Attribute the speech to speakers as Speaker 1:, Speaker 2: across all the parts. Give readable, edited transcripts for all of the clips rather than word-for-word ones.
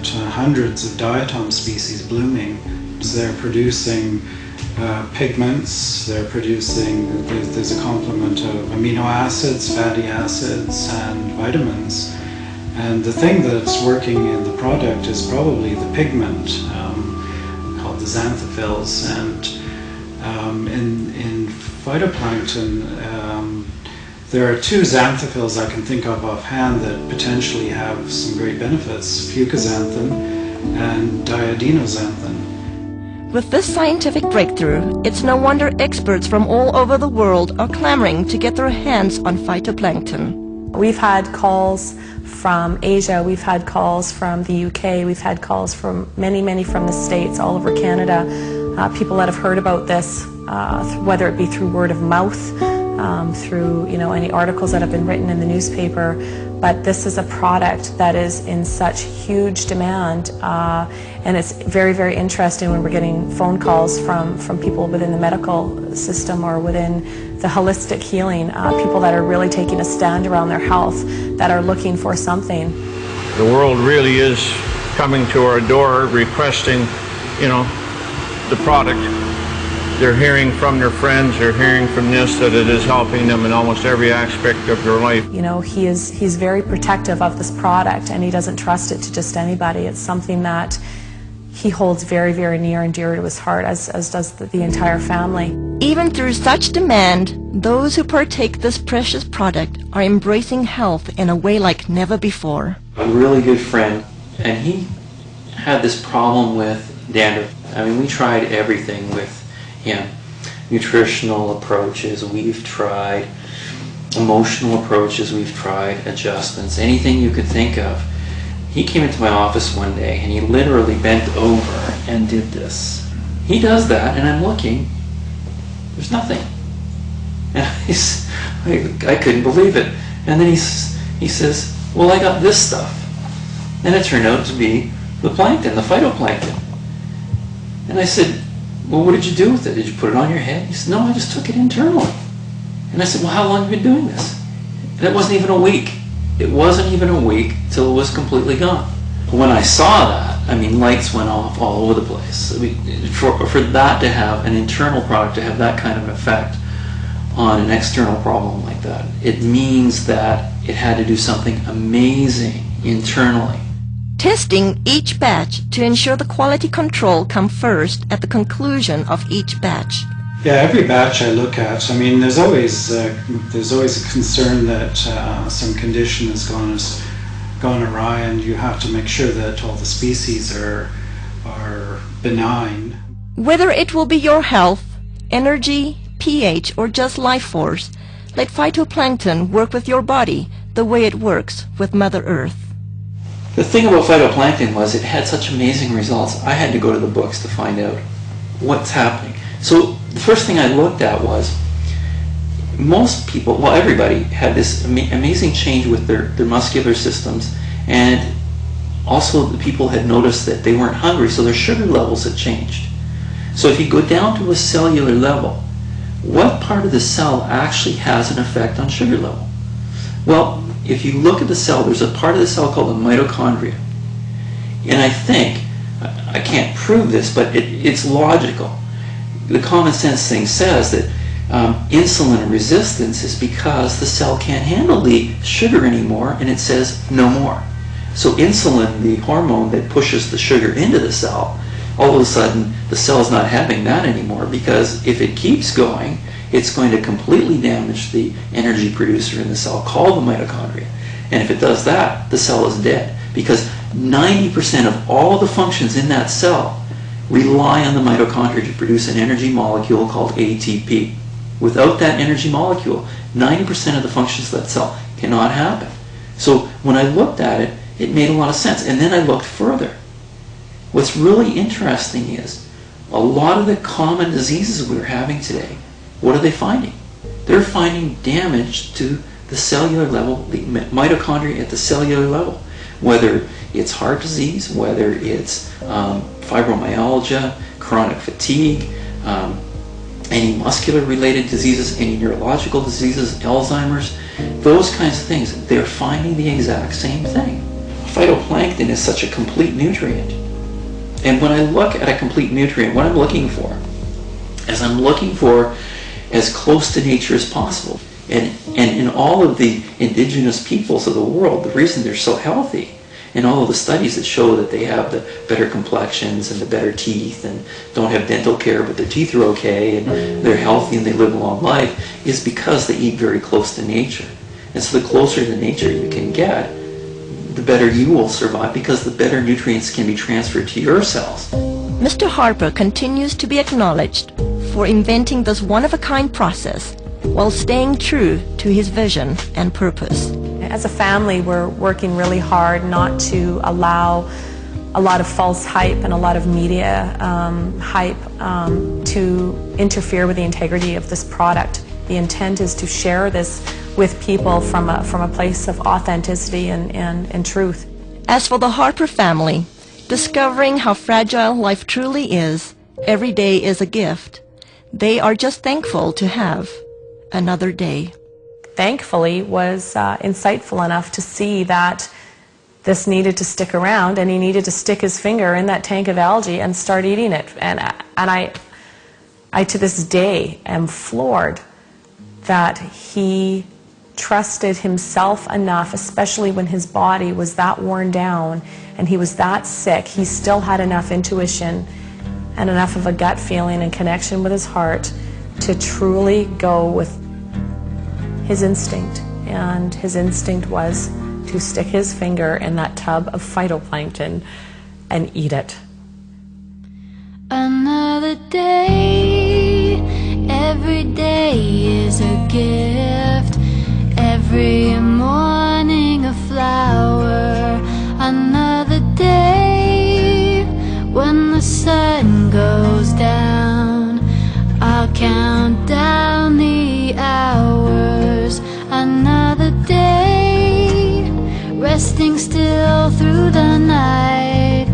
Speaker 1: hundreds of diatom species blooming. So they're producing pigments, there's a complement of amino acids, fatty acids, and vitamins. And the thing that's working in the product is probably the pigment, called the xanthophylls. And in phytoplankton, there are two xanthophylls I can think of offhand that potentially have some great benefits: fucoxanthin and diadinoxanthin.
Speaker 2: With this scientific breakthrough, it's no wonder experts from all over the world are clamoring to get their hands on phytoplankton.
Speaker 3: We've had calls from Asia, we've had calls from the UK, we've had calls from many from the States, all over Canada. People that have heard about this, whether it be through word of mouth, through any articles that have been written in the newspaper, but this is a product that is in such huge demand, and it's very interesting when we're getting phone calls from people within the medical system or within the holistic healing, people that are really taking a stand around their health, that are looking for something.
Speaker 4: The world really is coming to our door requesting, the product. They're hearing from their friends, they're hearing from this, that it is helping them in almost every aspect of their life.
Speaker 3: He's very protective of this product, and he doesn't trust it to just anybody. It's something that he holds very near and dear to his heart, as does the entire family.
Speaker 2: Even through such demand, those who partake this precious product are embracing health in a way like never before.
Speaker 5: A really good friend, and he had this problem with dandruff. I mean, we tried everything with him. Nutritional approaches, we've tried. Emotional approaches, we've tried. Adjustments, anything you could think of. He came into my office one day and he literally bent over and did this. He does that and I'm looking, there's nothing. And I couldn't believe it. And then he says, well, I got this stuff. And it turned out to be the plankton, the phytoplankton. And I said, well, what did you do with it? Did you put it on your head? He said, no, I just took it internally. And I said, well, how long have you been doing this? And it wasn't even a week. It wasn't even a week till it was completely gone. When I saw that, I mean, lights went off all over the place. I mean, for that to have an internal product, to have that kind of effect on an external problem like that, it means that it had to do something amazing internally.
Speaker 2: Testing each batch to ensure the quality control come first at the conclusion of each batch.
Speaker 1: Yeah, every batch I look at, I mean, there's always a concern that some condition has gone awry, and you have to make sure that all the species are benign.
Speaker 2: Whether it will be your health, energy, pH, or just life force, let phytoplankton work with your body the way it works with Mother Earth.
Speaker 5: The thing about phytoplankton was it had such amazing results. I had to go to the books to find out what's happening. So the first thing I looked at was most people, well, everybody had this amazing change with their muscular systems, and also the people had noticed that they weren't hungry, so their sugar levels had changed. So if you go down to a cellular level, what part of the cell actually has an effect on sugar level? Well, if you look at the cell, there's a part of the cell called the mitochondria. And I think, I can't prove this, but it's logical. The common sense thing says that insulin resistance is because the cell can't handle the sugar anymore, and it says no more. So insulin, the hormone that pushes the sugar into the cell, all of a sudden the cell's not having that anymore, because if it keeps going, it's going to completely damage the energy producer in the cell called the mitochondria. And if it does that, the cell is dead, because 90% of all the functions in that cell rely on the mitochondria to produce an energy molecule called ATP. Without that energy molecule, 90% of the functions of that cell cannot happen. So when I looked at it, it made a lot of sense. And then I looked further. What's really interesting is a lot of the common diseases we're having today, what are they finding? They're finding damage to the cellular level, the mitochondria at the cellular level. Whether it's heart disease, whether it's fibromyalgia, chronic fatigue, any muscular-related diseases, any neurological diseases, Alzheimer's, those kinds of things, they're finding the exact same thing. phytoplankton is such a complete nutrient. And when I look at a complete nutrient, what I'm looking for is I'm looking for as close to nature as possible. And in all of the indigenous peoples of the world, the reason they're so healthy, and all of the studies that show that they have the better complexions and the better teeth and don't have dental care but their teeth are okay and they're healthy and they live a long life, is because they eat very close to nature. And so the closer to nature you can get, the better you will survive, because the better nutrients can be transferred to your cells.
Speaker 2: Mr. Harper continues to be acknowledged for inventing this one-of-a-kind process while staying true to his vision and purpose.
Speaker 3: As a family, we're working really hard not to allow a lot of false hype and a lot of media hype to interfere with the integrity of this product. The intent is to share this with people from a place of authenticity and truth.
Speaker 2: As for the Harper family, discovering how fragile life truly is, every day is a gift. They are just thankful to have another day.
Speaker 3: Thankfully was insightful enough to see that this needed to stick around, and he needed to stick his finger in that tank of algae and start eating it. And I to this day am floored that he trusted himself enough, especially when his body was that worn down and he was that sick. He still had enough intuition and enough of a gut feeling and connection with his heart to truly go with his instinct. And his instinct was to stick his finger in that tub of phytoplankton and eat it.
Speaker 6: Another day, every day is a gift. Every morning a flower. Another day, when the sun goes down, I'll count down the hours. Another day, resting still through the night.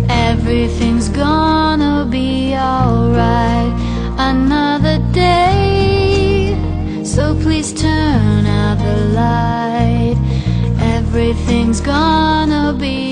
Speaker 6: Everything's gonna be alright. Another day, so please turn out the light. Everything's gonna be